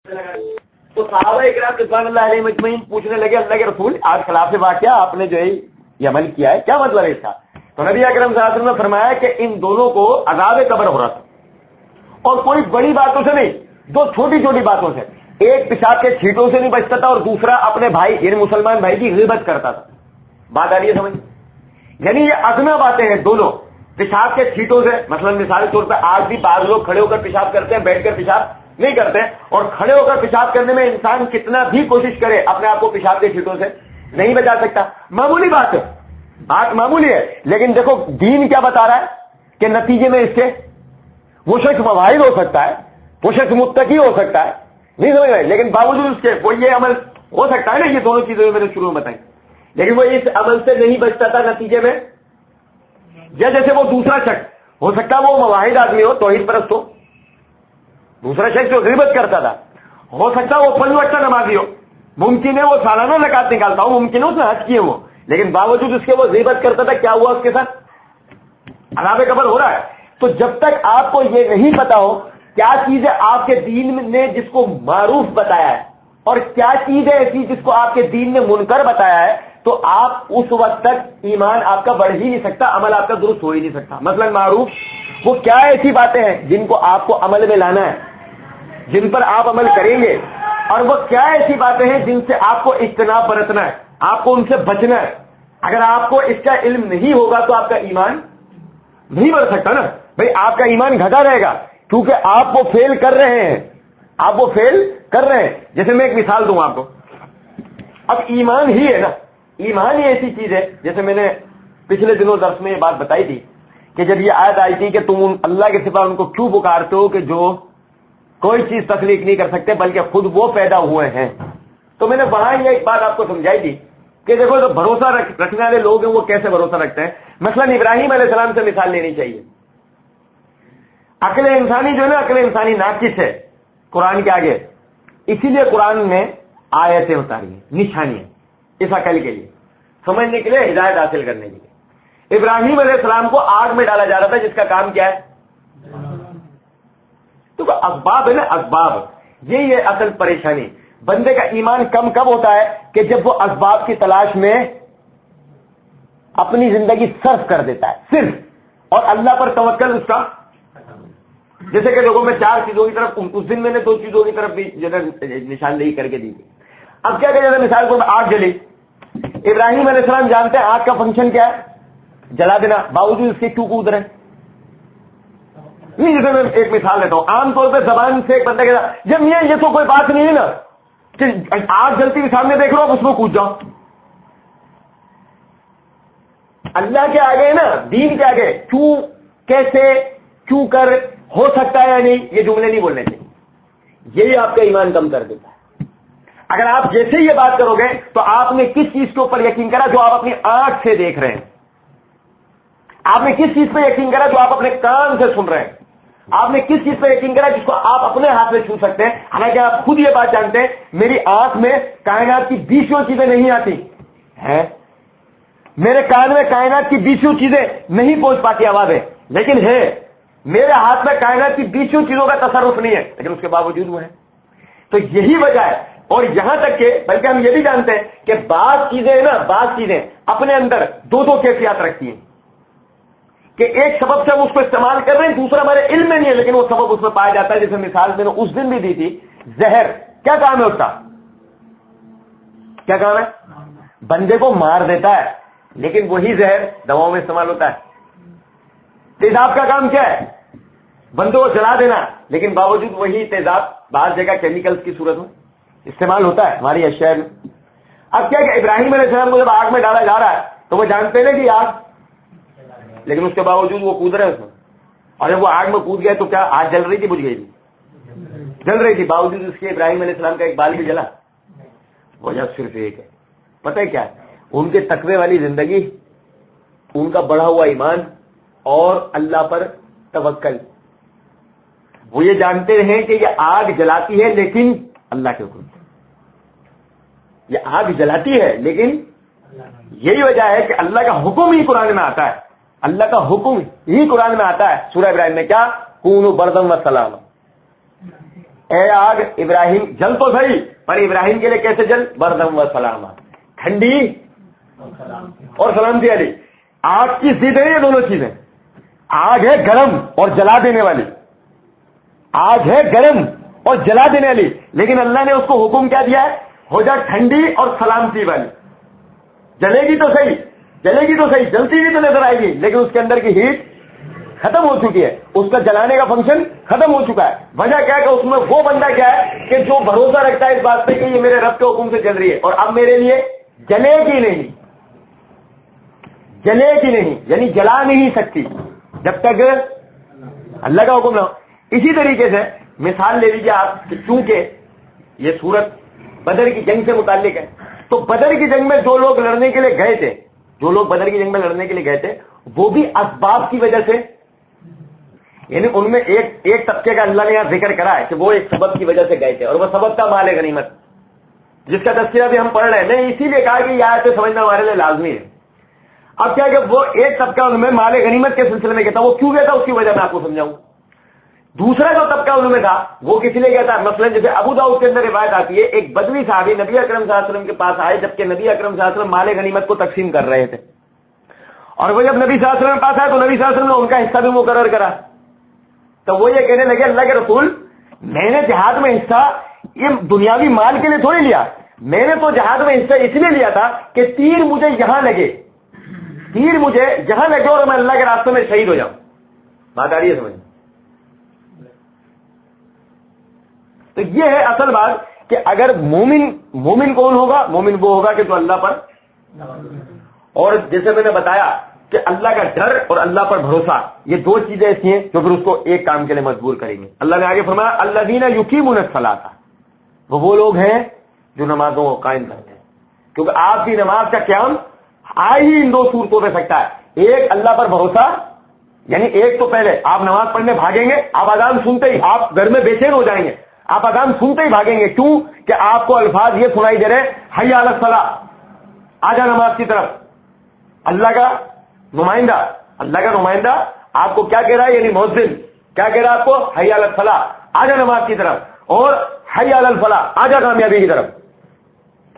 تو صحابہ اکرام رضوان اللہ علیہم اجمعین پوچھنے لگے اللہ کے رسول آج خلاف واقعہ آپ نے جو ہے یہ عمل کیا ہے، کیا مطلب ہے اس کا؟ تو نبی اکرم صلی اللہ علیہ وسلم نے فرمایا کہ ان دونوں کو عذاب قبر ہو رہا تھا، اور کوئی بڑی باتوں سے نہیں، دو چھوٹی چھوٹی باتوں سے، ایک پیشاب کے چھینٹوں سے نہیں بچتا تھا اور دوسرا اپنے بھائی یعنی مسلمان بھائی کی غیبت کرتا تھا. بات آ رہی ہے سمجھ؟ یعنی یہ ادنا باتیں ہیں دونوں. پیشاب کے چھینٹوں سے مثلا مثال کے طور پہ آج بھی بعض لوگ کھڑے ہو کر پیشاب کرتے ہیں، بیٹھ کر پیشاب نہیں کرتے، اور کھڑے ہو کر پیشاب کرنے میں انسان کتنا بھی کوشش کرے اپنے آپ کو پیشاب کے چھینٹوں سے نہیں بچا سکتا. معمولی بات ہے، بات معمولی ہے، لیکن دیکھو دین کیا بتا رہا ہے کہ نتیجے میں اس کے وہ شخص مواحد ہو سکتا ہے، وہ شخص متقی ہو سکتا ہے، نہیں سمجھ رہے، لیکن باوجود اس کے وہ یہ عمل ہو سکتا ہے نا، یہ دونوں چیزیں میں نے شروع میں بتائی، لیکن وہ اس عمل سے نہیں بچتا تھا نتیجے میں. یا جیسے وہ دوسرا شخص ہو سکتا ہے وہ مواحد آدمی ہو، توحید پرست ہو، دوسرا شخص جو غیبت کرتا تھا ہو سکتا ہے وہ 5 وقت نمازی ہو، ممکن ہے وہ سالانہ زکات نکالتا ہو، ممکن ہے اس نے حج کیے ہو، لیکن باوجود اس کے وہ غیبت کرتا تھا. کیا ہوا اس کے ساتھ؟ عذاب قبر ہو رہا ہے. تو جب تک آپ کو یہ نہیں پتا ہو کیا چیز ہے آپ کے دین نے جس کو معروف بتایا ہے اور کیا چیز ہے ایسی جس کو آپ کے دین نے منکر بتایا ہے، تو آپ اس وقت تک ایمان آپ کا بڑھ ہی نہیں سکتا، عمل آپ کا درست ہو ہی نہیں سکتا. مثلا معروف وہ کیا ایسی باتیں ہیں جن کو آپ کو عمل میں لانا ہے، جن پر آپ عمل کریں گے، اور وہ کیا ایسی باتیں ہیں جن سے آپ کو اجتناب برتنا ہے، آپ کو ان سے بچنا ہے. اگر آپ کو اس کا علم نہیں ہوگا تو آپ کا ایمان نہیں بڑھ سکتا نا بھائی، آپ کا ایمان گھٹا رہے گا کیونکہ آپ وہ فیل کر رہے ہیں، آپ وہ فیل کر رہے ہیں. جیسے میں ایک مثال دوں آپ کو، اب ایمان ہی ہے نا، ایمان ہی ایسی چیز ہے، جیسے میں نے پچھلے دنوں درس میں یہ بات بتائی تھی کہ جب یہ آیت آئی تھی کہ تم اللہ کے سوا ان کو کیوں پکارتے ہو کہ جو کوئی چیز تخلیق نہیں کر سکتے بلکہ خود وہ پیدا ہوئے ہیں، تو میں نے وہاں یہ ایک بات آپ کو سمجھائی تھی کہ دیکھو جو بھروسہ رکھنے والے لوگ ہیں وہ کیسے بھروسہ رکھتے ہیں. مثلا ابراہیم علیہ السلام سے مثال لینی چاہیے. عقل انسانی جو ہے نا، عقل انسانی ناقص ہے قرآن کے آگے، اسی لیے قرآن میں آیتیں اتاری ہیں، نشانیاں اس عقل کے لیے، سمجھنے کے لیے، ہدایت حاصل کرنے کے لیے. ابراہیم علیہ السلام کو آگ میں ڈالا جا رہا تھا جس کا کام کیا ہے؟ تو اسباب ہے نا، اسباب، یہی ہے اصل پریشانی. بندے کا ایمان کم کب ہوتا ہے کہ جب وہ اسباب کی تلاش میں اپنی زندگی صرف کر دیتا ہے صرف، اور اللہ پر توکل اس کا. جیسے کہ دیکھو میں 4 چیزوں کی طرف، اس دن میں نے 2 چیزوں کی طرف بھی نشاندہی کر کے دی تھی. اب کیا کہ مثال کو آگ جلی، ابراہیم علیہ السلام جانتے ہیں آگ کا فنکشن کیا ہے؟ جلا دینا، باوجود اس کے کیوں کود رہے؟ نہیں، جیسے میں ایک مثال لیتا ہوں، عام طور پہ زبان سے ایک بندہ کہتا جب یہ تو کوئی بات نہیں ہے نا کہ آگ جلتی ہوئی سامنے دیکھ رہا ہو اس میں کود جاؤ. اللہ کے آگے نا، دین کے آگے کیوں، کیسے، کیوں کر، ہو سکتا ہے یا نہیں، یہ جملے نہیں بولنے چاہیے. یہی آپ کا ایمان کم کر دیتا ہے. اگر آپ جیسے یہ بات کرو گے تو آپ نے کس چیز کے اوپر یقین کرا جو آپ اپنی آنکھ سے دیکھ رہے ہیں؟ آپ نے کس چیز پہ یقین کرا جو آپ اپنے کان سے سن رہے ہیں؟ آپ نے کس چیز پہ یقین کرا جس کو آپ اپنے ہاتھ میں چھو سکتے ہیں؟ حالانکہ آپ خود یہ بات جانتے ہیں میری آنکھ میں کائنات کی 20 چیزیں نہیں آتی ہیں، میرے کان میں کائنات کی 20 چیزیں نہیں پہنچ پاتی آوازیں، لیکن ہے میرے ہاتھ میں کائنات کی 20 چیزوں کا تصرف نہیں ہے، لیکن اس کے باوجود وہ ہے. تو یہی وجہ ہے. اور یہاں تک کہ بلکہ ہم یہ بھی جانتے ہیں کہ بعض چیزیں نا، بعض چیزیں اپنے اندر 2 کیفیات رکھتی ہیں کہ ایک سبب سے ہم اس کو استعمال کر رہے ہیں، دوسرا ہمارے علم میں نہیں ہے لیکن وہ سبب اس میں پایا جاتا ہے. جیسے مثال میں نے اس دن بھی دی تھی، زہر کیا کام ہے اس کا؟ کیا کام ہے؟ بندے کو مار دیتا ہے، لیکن وہی زہر دواؤں میں استعمال ہوتا ہے. تیزاب کا کام کیا ہے؟ بندوں کو جلا دینا، لیکن باوجود وہی تیزاب بعض جگہ کیمیکلز کی صورت میں استعمال ہوتا ہے ہماری اشیاء میں. اب کیا کہ ابراہیم علیہ السلام کو جب آگ میں ڈالا جا رہا ہے تو وہ جانتے ہیں کہ آگ، لیکن اس کے باوجود وہ کود رہے ہیں اس میں. اور جب وہ آگ میں کود گئے تو کیا آگ جل رہی تھی، بجھ گئی تھی؟ جل رہی تھی. باوجود اس کے ابراہیم علیہ السلام کا ایک بال بھی جلا. وجہ صرف ایک ہے، پتہ ہے کیا ہے؟ ان کے تقوی والی زندگی، ان کا بڑھا ہوا ایمان اور اللہ پر توکل. وہ یہ جانتے ہیں کہ یہ آگ جلاتی ہے لیکن اللہ کے حکم سے، یہ آگ جلاتی ہے لیکن یہی وجہ ہے کہ اللہ کا حکم ہی قرآن میں آتا ہے، اللہ کا حکم ہی قرآن میں آتا ہے. سورہ ابراہیم میں کیا؟ کونوا بردم و سلام، اے آگ ابراہیم جل تو صحیح، پر ابراہیم کے لیے کیسے جل؟ بردم و سلاما، ٹھنڈی اور سلامتی والی۔ آگ کی ضد ہے یہ دونوں چیزیں، آگ ہے گرم اور جلا دینے والی، آگ ہے گرم اور جلا دینے والی، لیکن اللہ نے اس کو حکم کیا دیا ہے؟ ہو جا ٹھنڈی اور سلامتی والی۔ جلے گی تو صحیح، جلے گی تو صحیح، جلتی بھی تو نظر آئے گی، لیکن اس کے اندر کی ہیٹ ختم ہو چکی ہے، اس کا جلانے کا فنکشن ختم ہو چکا ہے۔ وجہ کیا ہے کہ اس میں وہ بندہ کیا ہے کہ جو بھروسہ رکھتا ہے اس بات پہ کہ یہ میرے رب کے حکم سے چل رہی ہے، اور اب میرے لیے جلے گی نہیں، جلے گی نہیں، یعنی جلا نہیں سکتی جب تک اللہ کا حکم نہ ہو۔ اسی طریقے سے مثال لے لیجیے آپ کہ چونکہ یہ سورت بدر کی جنگ سے متعلق ہے، تو بدر کی جنگ میں جو لوگ لڑنے کے لیے گئے تھے، جو لوگ بدر کی جنگ میں لڑنے کے لیے گئے تھے، وہ بھی اسباب کی وجہ سے، یعنی ان میں ایک طبقے کا اللہ نے یہاں ذکر کرا ہے کہ وہ ایک سبب کی وجہ سے گئے تھے، اور وہ سبب تھا مال غنیمت، جس کا تذکرہ بھی ہم پڑھ رہے ہیں۔ میں اسی لیے کہا کہ یہ آیتیں سمجھنا ہمارے لیے لازمی ہے۔ اب کیا کہ وہ ایک طبقہ ان میں مال غنیمت کے سلسلے میں گیا تھا، وہ کیوں گیا تھا اس کی وجہ میں آپ کو سمجھاؤں۔ دوسرا جو طبقہ ان میں تھا وہ کس لیے گیا تھا؟ مثلا جیسے ابو داؤد کے اندر روایت آتی ہے، ایک بدوی صحابی نبی اکرم صلی اللہ علیہ وسلم کے پاس آئے، جبکہ نبی اکرم صلی اللہ علیہ وسلم مال غنیمت کو تقسیم کر رہے تھے، اور وہ جب نبی صلی اللہ علیہ وسلم کے پاس آئے تو نبی صلی اللہ علیہ وسلم نے ان کا حصہ بھی مقرر کرا۔ تو وہ یہ کہنے لگے اللہ کے رسول، میں نے جہاد میں حصہ یہ دنیاوی مال کے لیے تھوڑی لیا، میں نے تو جہاد میں حصہ اس لیے لیا تھا کہ تیر مجھے یہاں لگے، تیر مجھے یہاں لگے اور میں اللہ کے راستے میں شہید ہو جاؤں۔ بات آ رہی ہے سمجھ؟ تو یہ ہے اصل بات کہ اگر مومن کون ہوگا؟ مومن وہ ہوگا کہ جو اللہ پر، اور جیسے میں نے بتایا کہ اللہ کا ڈر اور اللہ پر بھروسہ، یہ دو چیزیں ایسی ہیں جو پھر اس کو ایک کام کے لیے مجبور کریں گے۔ اللہ نے آگے فرمایا الذین یقیمون الصلاۃ، وہ لوگ ہیں جو نمازوں کو قائم کرتے ہیں، کیونکہ آپ کی نماز کا قیام آ ہی ان دو صورتوں پہ سکتا ہے۔ ایک اللہ پر بھروسہ، یعنی ایک تو پہلے آپ نماز پڑھنے بھاگیں گے، آپ اذان سنتے ہی آپ گھر میں بے چین ہو جائیں گے، آپ اذان سنتے ہی بھاگیں گے، کیوں کہ آپ کو الفاظ یہ سنائی دے رہے حی علی الصلاۃ، آجا نماز کی طرف۔ اللہ کا نمائندہ آپ کو کیا کہہ رہا ہے؟ یعنی مؤذن کیا کہہ رہا ہے آپ کو؟ حی علی الصلاۃ، آجا نماز کی طرف، اور حی علی الفلاح، آجا کامیابی کی طرف۔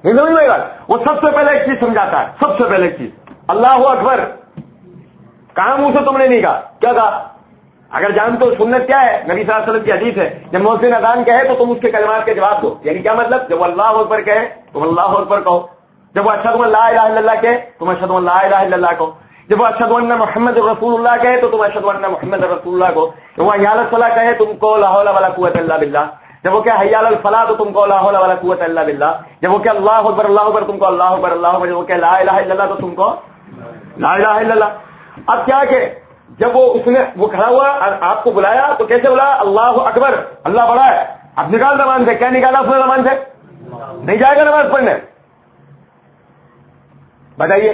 یہ سمجھ میں بات؟ وہ سب سے پہلے ایک چیز سمجھاتا ہے، سب سے پہلے ایک چیز اللہ اکبر، کہاں منہ سے تم نے نہیں کہا، کیا کہا؟ اگر جانتے ہو سنت کیا ہے، نبی صلی اللہ علیہ وسلم کی حدیث ہے، جب مؤذن اذان کہے تو تم اس کے کلمات کے جواب دو۔ یعنی کیا مطلب؟ جب وہ اللہ اکبر کہے تم اللہ اکبر کہو، جب وہ اشہد ان لا الہ الا اللہ کہے تم اشہد ان لا الہ الا اللہ کہو، جب وہ اشہد ان محمد رسول اللہ کہے تو تم اشہد ان محمد رسول اللہ کہو، جب وہ حی علی الصلاۃ کہے تم کو لا حول ولا قوۃ الا باللہ، جب وہ کہ حی علی الفلاح تو تم کو لا حول ولا قوۃ الا باللہ، جب وہ کہ اللہ اکبر تم کو اللہ اکبر اللہ اکبر، جب وہ کہ لا الہ الا اللہ تو تم کو لا الہ الا اللہ۔ اب کیا کہ جب وہ کھڑا ہوا آپ کو بلایا تو کیسے بلایا؟ اللہ اکبر، اللہ بڑا ہے، اب نکال زبان سے، کیا نکالا اس نے زبان سے؟ نہیں جائے گا نماز پڑھنے، بتائیے،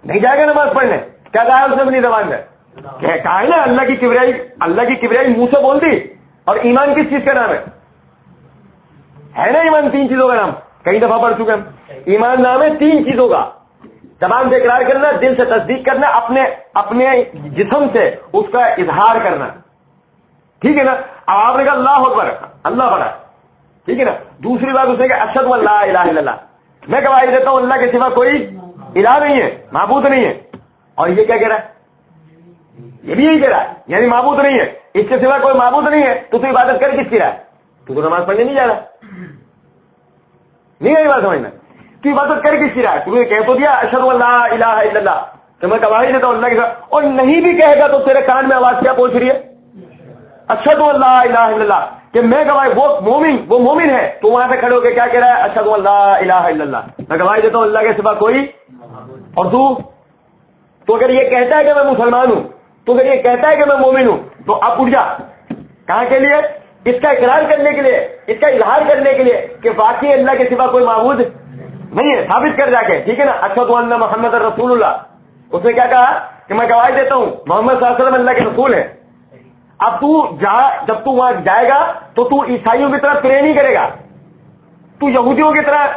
نہیں جائے گا نماز پڑھنے، کیا کہا اس نے اپنی زبان سے؟ کہا ہے نا اللہ کی کبریائی منہ سے بول دی۔ اور ایمان کس چیز کا نام ہے نا؟ ایمان تین چیزوں کا نام، کئی دفعہ پڑھ چکے ہم۔ ایمان نام ہے تین چیزوں کا، زبان سے اقرار کرنا، دل سے تصدیق کرنا، اپنے جسم سے اس کا اظہار کرنا، ٹھیک ہے نا؟ اب آپ نے کہا اللہ اکبر، اللہ بڑا، ٹھیک ہے نا؟ دوسری بات اس نے کہا اشہد ان لا الہ الا اللہ، میں گواہی دیتا ہوں اللہ کے سوا کوئی الہ نہیں ہے، معبود نہیں ہے۔ اور یہ کیا کہہ رہا ہے؟ یہ بھی یہی کہہ رہا ہے، یعنی معبود نہیں ہے، اس کے سوا کوئی معبود نہیں ہے، تو عبادت کر کس کی رہا ہے؟ تو نماز پڑھنے نہیں جا رہا، نہیں ہے یہ بات سمجھنا، تو عبادت کر کس کی رہا ہے؟ تمہیں کہہ تو دیا اشہد ان لا الہ الا اللہ، تو میں گواہی دیتا ہوں اللہ کے ساتھ، اور نہیں بھی کہے گا تو تیرے کان میں آواز کیا پہنچ رہی ہے؟ اشہد ان لا الہ الا اللہ، کہ میں گواہی، وہ مومن ہے، تو وہاں پہ کھڑے ہو کے کیا کہہ رہا ہے؟ اشہد ان لا الہ الا اللہ، میں گواہی دیتا ہوں اللہ کے سوا کوئی، اور تو اگر یہ کہتا ہے کہ میں مسلمان ہوں، تو اگر یہ کہتا ہے کہ میں مومن ہوں، تو اب اٹھ جا، کہاں کے لیے؟ اس کا اقرار کرنے کے لیے، اس کا اظہار کرنے کے لیے کہ واقعی اللہ کے سوا کوئی معبود نہیں ہے، ثابت کر جا کے، ٹھیک ہے نا؟ اشہد ان محمد رسول اللہ، اس نے کیا کہا کہ میں گواہی دیتا ہوں محمد صلی اللہ علیہ وسلم اللہ کے رسول ہے۔ اب جب تو وہاں جائے گا تو تو عیسائیوں کی طرح پرے نہیں کرے گا، تو یہودیوں کی طرح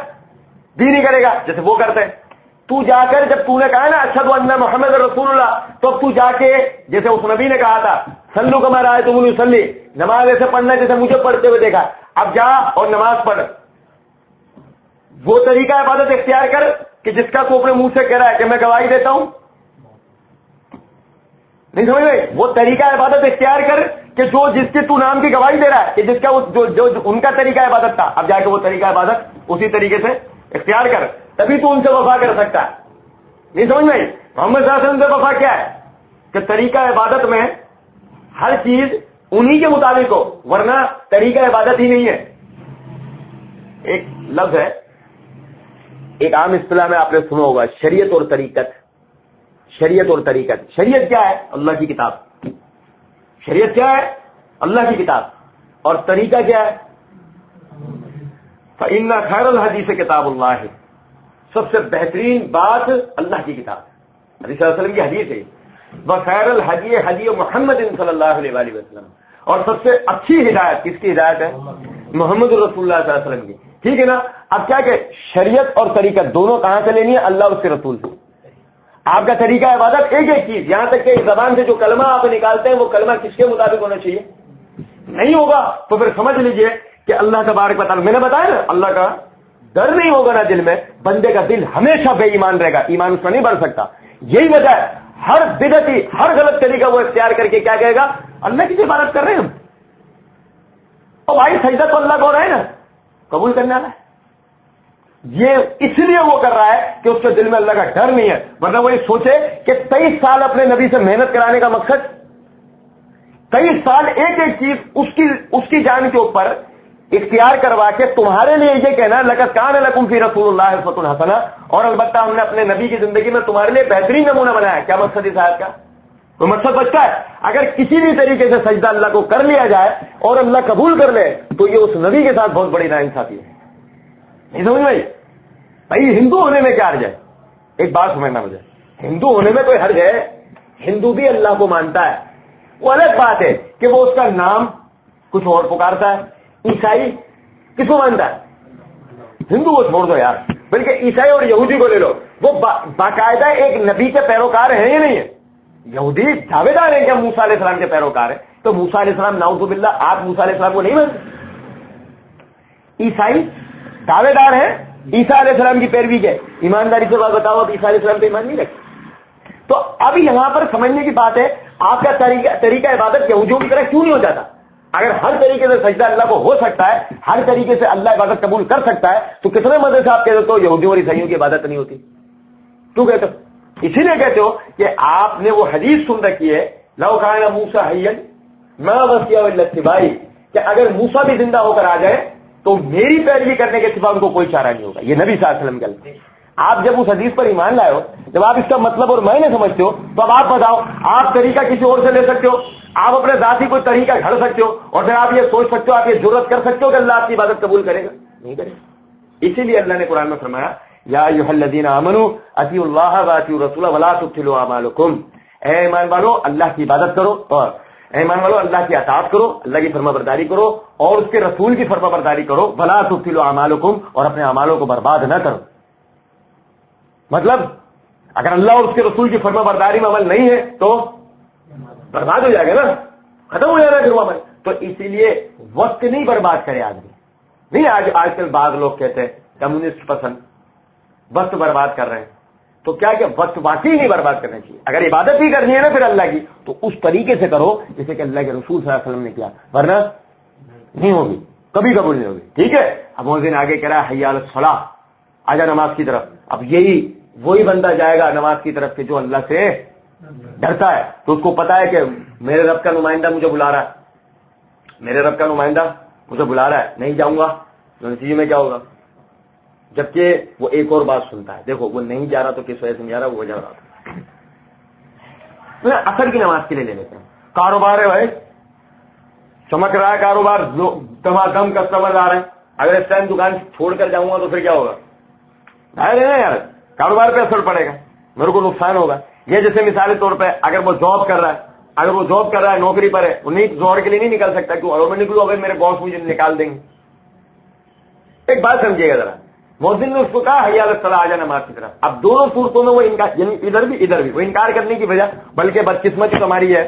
بھی نہیں کرے گا جیسے وہ کرتے ہیں۔ تو جا کر جب تو نے کہا نا اشہد ان محمد رسول اللہ، تو اب تو جا کے جیسے اس نبی نے کہا تھا صلو کما رأیتمونی اصلی، نماز ایسے پڑھنا جیسے مجھے پڑھتے ہوئے دیکھا, اب جا اور نماز پڑھ. وہ طریقہ عبادت اختیار کر کہ جس کا تو اپنے منہ سے کہہ رہا ہے کہ میں گواہی دیتا ہوں, نہیں سمجھ گئے؟ وہ طریقہ عبادت اختیار کر کہ جو جس کے تو نام کی گواہی دے رہا ہے کہ جس کا جو ان کا طریقہ عبادت تھا, اب جا کے وہ طریقہ عبادت اسی طریقے سے اختیار کر, تبھی تو ان سے وفا کر سکتا ہے. نہیں سمجھ میں؟ محمد صلی اللہ علیہ وسلم سے وفا کیا ہے کہ طریقہ عبادت میں ہر چیز انہی کے مطابق ہو, ورنہ طریقہ عبادت ہی نہیں ہے. ایک لفظ ہے, ایک عام اصطلاح میں آپ نے سنا ہوگا, شریعت اور طریقت. شریعت اور طریقت. شریعت کیا ہے؟ اللہ کی کتاب. شریعت کیا ہے؟ اللہ کی کتاب. اور طریقہ کیا ہے؟ فَإِنَّ خَيْرَ الْحَدِيثِ کتاب اللہ. سب سے بہترین بات اللہ کی کتاب. نبی صلی اللہ علیہ وسلم کی حدیث ہے, وَخَيْرَ الْحَدِيِ حَدِيُّ مُحَمَّدٍ صلی اللہ علیہ وآلہ وسلم. اور سب سے اچھی ہدایت کس کی ہدایت ہے؟ محمد رسول اللہ صلی اللہ علیہ وسلم کی. ٹھیک ہے نا. اب کیا کہ شریعت اور طریقت دونوں کہاں سے لینی ہے؟ اللہ اس کے رسول سے. آپ کا طریقہ عبادت ایک ایک چیز, یہاں تک کہ اس زبان سے جو کلمہ آپ نکالتے ہیں وہ کلمہ کس کے مطابق ہونا چاہیے؟ نہیں ہوگا تو پھر سمجھ لیجئے کہ اللہ تبارک و تعالیٰ, میں نے بتایا نا, اللہ کا ڈر نہیں ہوگا نا دل میں, بندے کا دل ہمیشہ بے ایمان رہے گا, ایمان اس کا نہیں بڑھ سکتا. یہی وجہ ہے ہر بدعتی, ہر غلط طریقہ وہ اختیار کر کے کیا کہے گا؟ اللہ کی عبادت کر رہے ہیں ہم. اور بھائی سجدہ تو اللہ کو ہو رہا ہے نا, قبول کرنے والا ہے. یہ اس لیے وہ کر رہا ہے کہ اس کے دل میں اللہ کا ڈر نہیں ہے, ورنہ وہ یہ سوچے کہ 23 سال اپنے نبی سے محنت کرانے کا مقصد, 23 سال ایک ایک چیز اس کی جان کے اوپر اختیار کروا کے تمہارے لیے یہ کہنا لقد کان لکم فی رسول اللہ اسوۃ حسنہ, اور البتہ ہم نے اپنے نبی کی زندگی میں تمہارے لیے بہترین نمونہ بنایا. کیا مقصد اس آیت کا؟ تو مقصد بچتا ہے اگر کسی بھی طریقے سے سجدہ اللہ کو کر لیا جائے اور اللہ قبول کر لے تو یہ اس نبی کے ساتھ بہت بڑی ناانصافی ہے. نہیں سمجھ بھائی؟ بھائی ہندو ہونے میں کیا حرج ہے؟ ایک بات سمجھنا مجھے, ہندو ہونے میں کوئی حرج ہے؟ ہندو بھی اللہ کو مانتا ہے, وہ الگ بات ہے کہ وہ اس کا نام کچھ اور پکارتا ہے. عیسائی کس کو مانتا ہے؟ ہندو کو چھوڑ دو یار, بلکہ عیسائی اور یہودی کو لے لو, وہ باقاعدہ ایک نبی کے پیروکار ہیں یا نہیں ہے؟ یہودی دعوے دار ہیں کہ ہم موسیٰ علیہ السلام کے پیروکار ہیں, تو موسیٰ علیہ السلام نعوذ باللہ, آپ موسیٰ علیہ السلام کو نہیں مانتے. عیسائی دعوے دار ہیں عیسیٰ علیہ السلام کی پیروی کے. ایمانداری سے بات بتاؤ, اب عیسیٰ علیہ السلام پہ ایمان نہیں رکھتے. تو اب یہاں پر سمجھنے کی بات ہے, آپ کا طریقہ عبادت یہودیوں کی طرح کیوں نہیں ہو جاتا؟ اگر ہر طریقے سے سجدہ اللہ کو ہو سکتا ہے, ہر طریقے سے اللہ عبادت قبول کر سکتا ہے, تو کتنے مزے سے آپ کہتے ہو یہودیوں اور عیسائیوں کی عبادت نہیں ہوتی؟ کیوں کہتے ہو؟ اسی لیے کہتے ہو کہ آپ نے وہ حدیث سن رکھی ہے, لو کان موسیٰ حیا ما وسعہ الا اتباعی, کہ اگر موسیٰ بھی زندہ ہو کر آ جائے تو میری پیروی کرنے کے سوا ان کو کوئی چارہ نہیں ہوگا. یہ نبی صلی اللہ علیہ وسلم کا. آپ جب اس حدیث پر ایمان لائے ہو, جب آپ اس کا مطلب اور معنی سمجھتے ہو, تو اب آپ بتاؤ, آپ طریقہ کسی اور سے لے سکتے ہو, آپ اپنے ذاتی کوئی طریقہ گھڑ سکتے ہو, اور پھر آپ یہ سوچ سکتے ہو, آپ یہ جرأت کر سکتے ہو کہ اللہ آپ کی عبادت قبول کرے گا؟ نہیں کرے گا. اسی لیے اللہ نے قرآن میں فرمایا, یا ایھا الذین آمنوا اطیعوا اللہ واطیعوا الرسول ولا تبطلوا اعمالکم. اے ایمان والو اللہ کی عبادت کرو, اور اے ایمان والو اللہ کی اطاعت کرو, اللہ کی فرما برداری کرو, اور اس کے رسول کی فرما برداری کرو. ولا تبطلوا اعمالکم, اور اپنے اعمالوں کو برباد نہ کرو. مطلب اگر اللہ اور اس کے رسول کی فرما برداری میں عمل نہیں ہے تو برباد ہو جائے گا نا, ختم ہو جائے گا پھر وہ عمل. تو اسی لیے وقت نہیں برباد کرے آدمی. نہیں آج کل بعض لوگ کہتے ہیں کمیونسٹ پسند وقت برباد کر رہے ہیں, تو کیا کہ وقت واقعی نہیں برباد کرنا چاہیے. اگر عبادت ہی کرنی ہے نا پھر اللہ کی, تو اس طریقے سے کرو جیسے کہ اللہ کے رسول صلی اللہ علیہ وسلم نے کیا, ورنہ نہیں ہوگی, کبھی قبول نہیں ہوگی. ٹھیک ہے. اب وہ دن آگے کہہ رہا ہے حی علی الصلاۃ, آجا نماز کی طرف. اب یہی وہی بندہ جائے گا نماز کی طرف کے جو اللہ سے ڈرتا ہے, تو اس کو پتا ہے کہ میرے رب کا نمائندہ مجھے بلا رہا ہے, میرے رب کا نمائندہ مجھے بلا رہا ہے, نہیں جاؤں گا تو نتیجے میں کیا ہوگا؟ جبکہ وہ ایک اور بات سنتا ہے, دیکھو وہ نہیں جا رہا تو کس وجہ سے نہیں جا رہا, وہ جا رہا تھا. اثر کی نماز کے لیے لے لیتے ہیں. کاروبار ہے بھائی, چمک رہا ہے کاروبار, دم کسٹمر آ رہے ہیں, اگر اس ٹائم دکان چھوڑ کر جاؤں گا تو پھر کیا ہوگا؟ ظاہر ہے نا یار, کاروبار پہ اثر پڑے گا, میرے کو نقصان ہوگا. یہ جیسے مثالی طور پہ اگر وہ جاب کر رہا ہے, نوکری پر ہے, وہ نہیں زور کے لیے نہیں نکل سکتا, کیوں؟ اور میں نکلوں اگر میرے باس مجھے نکال دیں گے. ایک بات سمجھیے گا ذرا, مؤذن نے اس کو کہا حی علی الصلاۃ, آجا نماز کی طرف. اب دونوں صورتوں میں وہ انکار, یعنی ادھر بھی وہ انکار کرنے کی وجہ, بلکہ بدقسمتی ہماری ہے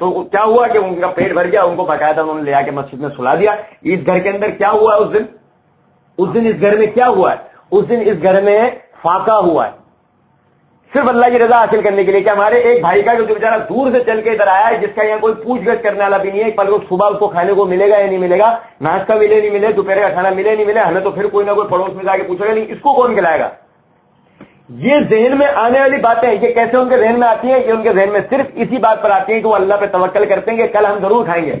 تو کیا ہوا کہ ان کا پیٹ بھر گیا, ان کو باقاعدہ انہوں نے لے آ کے مسجد میں سلا دیا. اس گھر کے اندر کیا ہوا ہے اس دن اس گھر میں کیا ہوا ہے؟ اس دن اس گھر میں فاقہ ہوا ہے صرف اللہ کی رضا حاصل کرنے کے لیے. کہ ہمارے ایک بھائی کا جو بیچارہ دور سے چل کے ادھر آیا ہے, جس کا یہاں کوئی پوچھ گچھ کرنے والا بھی نہیں ہے, پر صبح اس کو کھانے کو ملے گا یا نہیں ملے گا, ناشتہ ملے نہیں ملے, دوپہر کا کھانا ملے نہیں ملے, ہمیں تو پھر کوئی نہ کوئی پڑوس میں جا کے پوچھے گا نہیں, اس کو کون کھلائے گا. یہ ذہن میں آنے والی باتیں ہیں. یہ کیسے ان کے ذہن میں آتی ہیں؟ کہ ان کے ذہن میں صرف اسی بات پر آتی ہے کہ وہ اللہ پہ توکل کرتے ہیں کہ کل ہم ضرور کھائیں گے.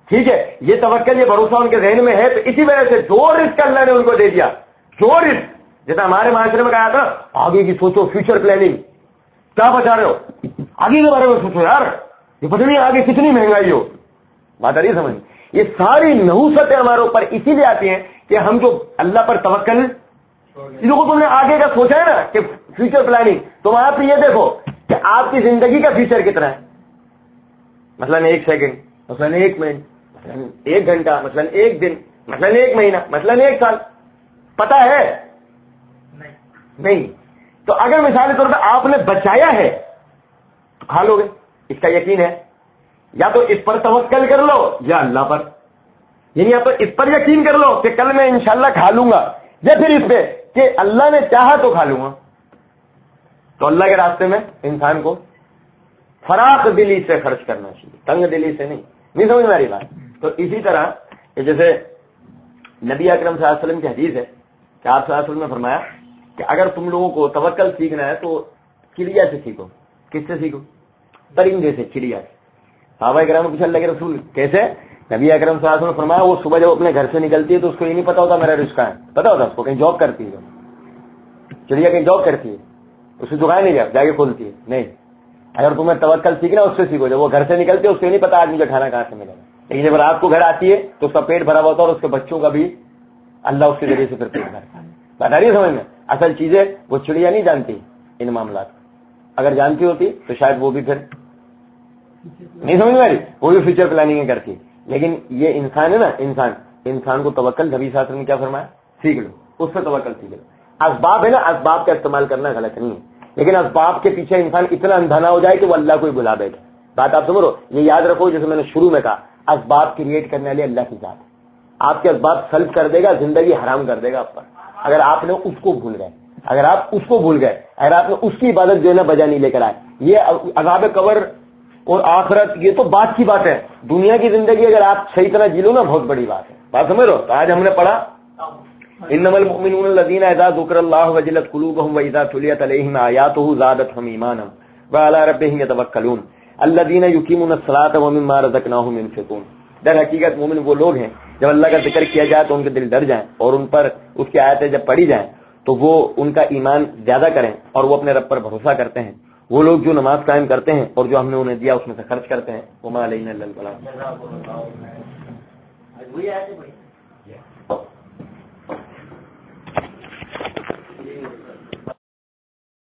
ٹھیک ہے, یہ توکل, یہ بھروسہ ان کے ذہن میں ہے. تو اسی وجہ سے جو رزق اللہ نے ان کو دے دیا, جو رزق, جیسا ہمارے معاشرے میں کہا تھا آگے کی سوچو, فیوچر پلاننگ, کیا بچا رہے ہو, آگے کے بارے میں سوچو یار, یہ پتہ نہیں آگے کتنی مہنگائی ہو. بات آ رہی ہے سمجھ؟ یہ ساری نحوستیں ہمارے اوپر اسی لیے آتی ہیں کہ ہم جو اللہ پر توکل, کو تم نے آگے کا سوچا ہے نا کہ فیوچر پلاننگ, تو وہاں پہ یہ دیکھو کہ آپ کی زندگی کا فیوچر کتنا ہے. مثلاً 1 سیکنڈ, مثلاً 1 منٹ, مثلاً 1 گھنٹہ, مثلاً 1 دن, مثلاً 1 مہینہ, مثلاً 1 سال, پتا ہے نہیں. تو اگر مثال کے طور پہ آپ نے بچایا ہے تو کھا لو گے, اس کا یقین ہے. یا تو اس پر توکل کر لو یا اللہ پر, یعنی یا تو اس پر یقین کر لو کہ کل میں انشاءاللہ کھا لوں گا, یا پھر اس پہ کہ اللہ نے چاہا تو کھا لوں گا. تو اللہ کے راستے میں انسان کو فراخ دلی سے خرچ کرنا چاہیے, تنگ دلی سے نہیں سمجھ میں آ رہی بات. تو اسی طرح جیسے نبی اکرم صلی اللہ علیہ وسلم کی حدیث ہے کہ آپ صلی اللہ علیہ وسلم نے فرمایا کہ اگر تم لوگوں کو توکل سیکھنا ہے تو چڑیا سے سیکھو. کس سے سیکھو؟ پرندے سے, چڑیا سے. صحابہ کرام نے پوچھا اللہ کے رسول کیسے؟ نبی اکرم صلی اللہ علیہ وسلم نے فرمایا وہ صبح جب اپنے گھر سے نکلتی ہے تو اس کو یہ نہیں پتا ہوتا میرا رزق کہاں ہے, پتا ہوتا اس کو کہیں جاب کرتی ہے, چڑیا کہیں جاب کرتی ہے, اس سے دکان نہیں جا کے کھولتی ہے, نہیں. اگر تمہیں توکل سیکھنا اس سے سیکھو, جب وہ گھر سے نکلتی ہے اس کو یہ نہیں پتا آج مجھے کھانا کہاں سے ملے گا, لیکن جب رات کو گھر آتی ہے تو اس کا پیٹ بھرا ہوا ہوتا ہے اور اس کے بچوں کا بھی اللہ اس کے ذریعے سے پھر پیٹ بھرتا ہے. بتا رہی ہے سمجھ میں؟ اصل چیزیں وہ چڑیا نہیں جانتی ان معاملات, اگر جانتی ہوتی تو شاید وہ بھی پھر نہیں سمجھ میں آ رہی, وہ بھی فیوچر پلاننگ کرتی. لیکن یہ انسان ہے نا, انسان کو توکل, نبی صلی اللہ علیہ وسلم نے کیا فرمایا, سیکھ لو, اس سے توکل سیکھ لو. اسباب ہے نا, اسباب کا استعمال کرنا غلط نہیں ہے, لیکن اسباب کے پیچھے انسان اتنا اندھا نہ ہو جائے کہ وہ اللہ کو ہی بلا بیٹھے. بات آپ سمجھو, یہ یاد رکھو جیسے میں نے شروع میں کہا, اسباب کریٹ کرنے والے اللہ کی ذات ہے. آپ کے اسباب سلب کر دے گا, زندگی حرام کر دے گا آپ پر, اگر آپ نے اس کو بھول گئے, اگر آپ اس کو بھول گئے, اگر آپ نے اس کی عبادت جو ہے نا بجا نہیں لے کر آئے. یہ عذاب قبر اور آخرت یہ تو بات کی بات ہے, دنیا کی زندگی اگر آپ صحیح طرح جی لو نا بہت بڑی بات ہے. بات سمجھ رہو؟ تو آج ہم نے پڑھا انما المؤمنون الذين اذا ذكر الله وجلت قلوبهم واذا تليت عليهم اياته زادتهم ايمانا وعلى ربهم يتوكلون الذين يقيمون الصلاه ومما رزقناهم ينفقون. در حقیقت مومن وہ لوگ ہیں جب اللہ کا ذکر کیا جائے تو ان کے دل ڈر جائیں, اور ان پر اس کی آیتیں جب پڑھی جائیں تو وہ ان کا ایمان زیادہ کریں اور وہ اپنے رب پر بھروسہ کرتے ہیں. وہ لوگ جو نماز قائم کرتے ہیں اور جو ہم نے انہیں دیا اس میں سے خرچ کرتے ہیں. وما علینا الا البلاغ.